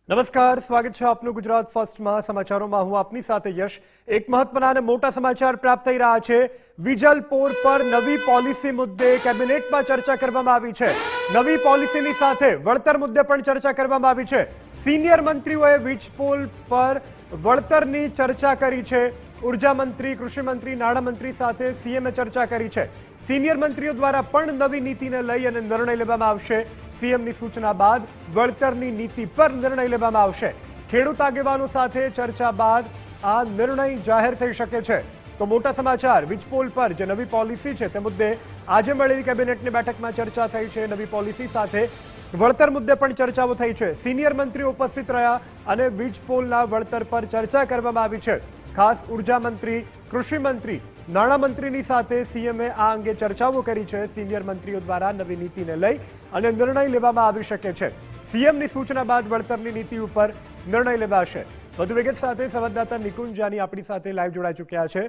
નમસ્કાર, સ્વાગત છે આપનું ગુજરાત ફર્સ્ટમાં સમાચારોમાં હું આપની સાથે યશ। એક મહત્વના અને મોટા સમાચાર પ્રાપ્ત થઈ રહ્યા છે। વિજલપોર પર નવી પોલિસી મુદ્દે કેબિનેટમાં ચર્ચા કરવામાં આવી છે। નવી પોલિસીની સાથે વળતર મુદ્દે પણ ચર્ચા કરવામાં આવી છે। સિનિયર મંત્રીઓએ વીજપોલ પર વળતરની ચર્ચા કરી છે। ઉર્જા મંત્રી, કૃષિ મંત્રી, નાણાં મંત્રી સાથે સીએમએ ચર્ચા કરી છે। સિનિયર મંત્રીઓ દ્વારા પણ નવી નીતિને લઈ અને નિર્ણય લેવામાં આવશે। સીએમની સૂચના બાદ વળતરની નીતિ પર નિર્ણય લેવામાં આવશે। ખેડૂત આગેવાનો સાથે ચર્ચા બાદ આ નિર્ણય જાહેર થઈ શકે છે। તો મોટા સમાચાર, વીજપોલ પર જે નવી પોલિસી છે તે મુદ્દે આજે મળેલી કેબિનેટની બેઠકમાં ચર્ચા થઈ છે। નવી પોલિસી સાથે વળતર મુદ્દે પણ ચર્ચાઓ થઈ છે। સિનિયર મંત્રીઓ ઉપસ્થિત રહ્યા અને વીજપોલના વળતર પર ચર્ચા કરવામાં આવી છે। ખાસ ઉર્જા મંત્રી, કૃષિ મંત્રી, નાણાં મંત્રીની સાથે સીએમએ આ અંગે ચર્ચાઓ કરી છે। સિનિયર મંત્રીઓ દ્વારા નવી નીતિને લઈ અને નિર્ણય લેવામાં આવી શકે છે। સીએમની સૂચના બાદ વળતરની નીતિ ઉપર નિર્ણય લેવાશે। વધુ વિગત સાથે સંવાદદાતા નિકુંજ જાની આપણી સાથે લાઈવ જોડાઈ ચૂક્યા છે।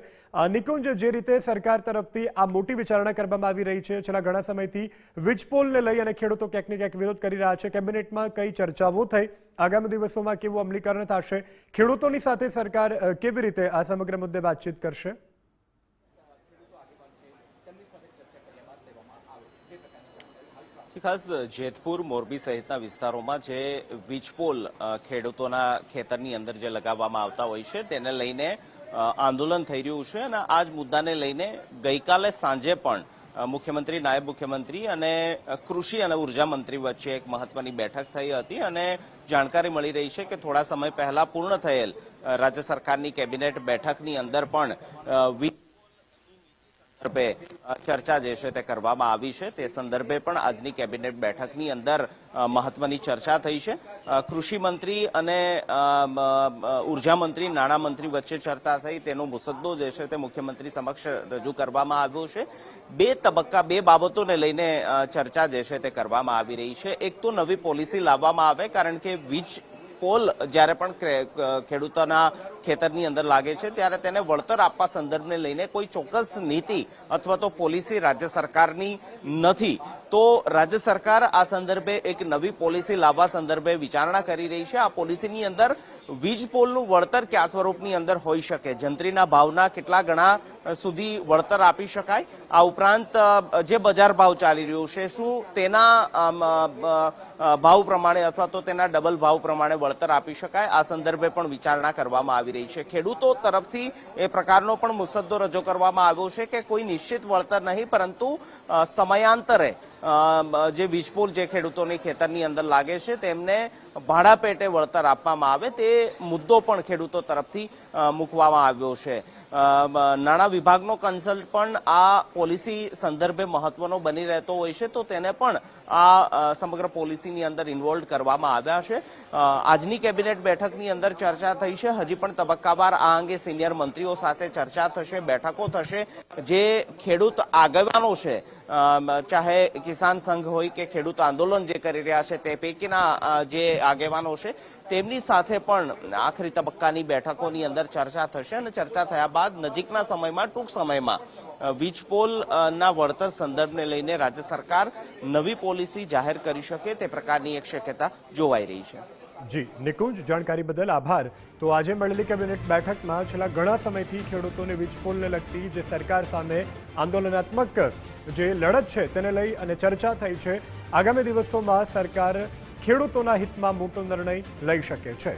નિકુંજ, જે રીતે સરકાર તરફથી આ મોટી વિચારણા કરવામાં આવી રહી છે, છેલ્લા ઘણા સમયથી વીજપોલને લઈ અને ખેડૂતો ક્યાંક ને ક્યાંક વિરોધ કરી રહ્યા છે, કેબિનેટમાં કઈ ચર્ચાઓ થઈ, આગામી દિવસોમાં કેવું અમલીકરણ થશે, ખેડૂતોની સાથે સરકાર કેવી રીતે આ સમગ્ર મુદ્દે વાતચીત કરશે? ખાસ જેતપુર, મોરબી સહિતના વિસ્તારોમાં જે વીજપોલ ખેડૂતોના ખેતરની અંદર જે લગાવવામાં આવતા હોય છે તેને લઈને આંદોલન થઈ રહ્યું છે અને આ જ મુદ્દાને લઈને ગઈકાલે સાંજે પણ મુખ્યમંત્રી, નાયબ મુખ્યમંત્રી અને કૃષિ અને ઉર્જા મંત્રી વચ્ચે એક મહત્વની બેઠક થઈ હતી અને જાણકારી મળી રહી છે કે થોડા સમય પહેલા પૂર્ણ થયેલ રાજ્ય સરકારની કેબિનેટ બેઠકની અંદર પણ ચર્ચા જે છે તે કરવામાં આવી છે। તે સંદર્ભે પણ આજની કેબિનેટ બેઠકની અંદર મહત્વની ચર્ચા થઈ છે। કૃષિ મંત્રી અને ઉર્જા મંત્રી, નાણાં મંત્રી વચ્ચે ચર્ચા થઈ, તેનો મુસદ્દો જે છે તે મુખ્યમંત્રી સમક્ષ રજૂ કરવામાં આવ્યો છે। બે તબક્કા, બે બાબતોને લઈને ચર્ચા જે છે તે કરવામાં આવી રહી છે। એક તો નવી પોલિસી લાવવામાં આવે, કારણ કે વીજ પોલ જ્યારે પણ ખેડૂતોના ખેતરની અંદર લાગે છે ત્યારે તેને વળતર આપવા સંદર્ભને લઈને કોઈ ચોક્કસ નીતિ અથવા તો પોલિસી રાજ્ય સરકારની નથી। તો રાજ્ય સરકાર આ સંદર્ભે એક નવી પોલિસી લાવવા સંદર્ભે વિચારણા કરી રહી છે। આ પોલિસીની અંદર વીજ પોલનું વળતર કયા સ્વરૂપની અંદર હોઈ શકે, જંત્રીના ભાવના કેટલા ગણા સુધી વળતર આપી શકાય, આ ઉપરાંત જે બજાર ભાવ ચાલી રહ્યો છે શું તેના ભાવ પ્રમાણે અથવા તો તેના ડબલ ભાવ પ્રમાણે વળતર આપી શકાય, આ સંદર્ભે પણ વિચારણા કરવામાં આવી રહી છે। ખેડૂતો તરફથી એ પ્રકારનો પણ મુસદ્દો રજૂ કરવામાં આવ્યો છે કે કોઈ નિશ્ચિત વળતર નહીં, પરંતુ સમયાંતરે જે વીજપોલ જે ખેડૂતોની ખેતરની અંદર લાગે છે તેમને ભાડા પેટે વળતર આપવામાં આવે, તે મુદ્દો પણ ખેડૂતો તરફથી મૂકવામાં આવ્યો છે। નાણાં વિભાગનો કન્સલ્ટ પણ આ પોલિસી સંદર્ભે મહત્વનો બની રહેતો હોય છે, તો તેને પણ આ સમગ્ર પોલિસીની અંદર ઇન્વોલ્વ કરવામાં આવ્યા છે। આજની કેબિનેટ બેઠકની અંદર ચર્ચા થઈ છે, હજી પણ તબક્કાવાર આ અંગે સિનિયર મંત્રીઓ સાથે ચર્ચા થશે, બેઠકો થશે। જે ખેડૂત આગેવાનો છે, ચાહે કિસાન સંઘ હોય કે ખેડૂત આંદોલન જે કરી રહ્યા છે તે પૈકીના જે આગેવાનો છે, તેમની સાથે પણ આખરી તબક્કાની બેઠકોની અંદર ચર્ચા થશે અને ચર્ચા થયા બાદ નજીકના સમયમાં, ટૂંક સમયમાં વીજપોલના વળતર સંદર્ભને લઈને રાજ્ય સરકાર નવી પોલિસી જાહેર કરી શકે તે પ્રકારની એક શક્યતા જોવાઈ રહી છે। જી નિકુંજ, જાણકારી બદલ આભાર। તો આજે મળેલી કેબિનેટ બેઠકમાં છેલ્લા ઘણા સમયથી ખેડૂતોને વીજપોલને લગતી જે સરકાર સામે આંદોલનાત્મક જે લડત છે તેને લઈ અને ચર્ચા થઈ છે। આગામી દિવસોમાં સરકાર ખેડૂતોના હિતમાં મોટો નિર્ણય લઈ શકે છે।